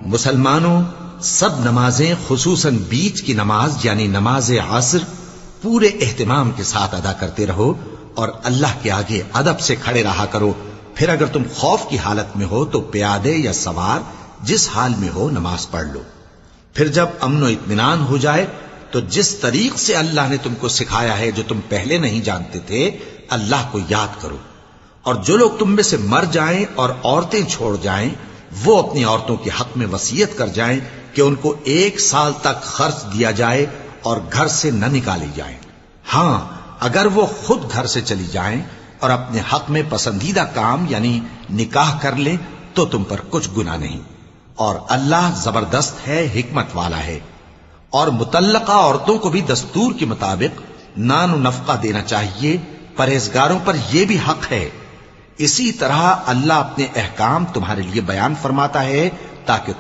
مسلمانوں، سب نمازیں خصوصاً بیچ کی نماز یعنی نماز عصر پورے اہتمام کے ساتھ ادا کرتے رہو اور اللہ کے آگے ادب سے کھڑے رہا کرو. پھر اگر تم خوف کی حالت میں ہو تو پیادے یا سوار جس حال میں ہو نماز پڑھ لو. پھر جب امن و اطمینان ہو جائے تو جس طریق سے اللہ نے تم کو سکھایا ہے جو تم پہلے نہیں جانتے تھے اللہ کو یاد کرو. اور جو لوگ تم میں سے مر جائیں اور عورتیں چھوڑ جائیں وہ اپنی عورتوں کے حق میں وصیت کر جائیں کہ ان کو 1 سال تک خرچ دیا جائے اور گھر سے نہ نکالی جائیں. ہاں اگر وہ خود گھر سے چلی جائیں اور اپنے حق میں پسندیدہ کام یعنی نکاح کر لیں تو تم پر کچھ گناہ نہیں. اور اللہ زبردست ہے، حکمت والا ہے. اور مطلقہ عورتوں کو بھی دستور کے مطابق نان و نفقہ دینا چاہیے. پرہیزگاروں پر یہ بھی حق ہے. اسی طرح اللہ اپنے احکام تمہارے لیے بیان فرماتا ہے تاکہ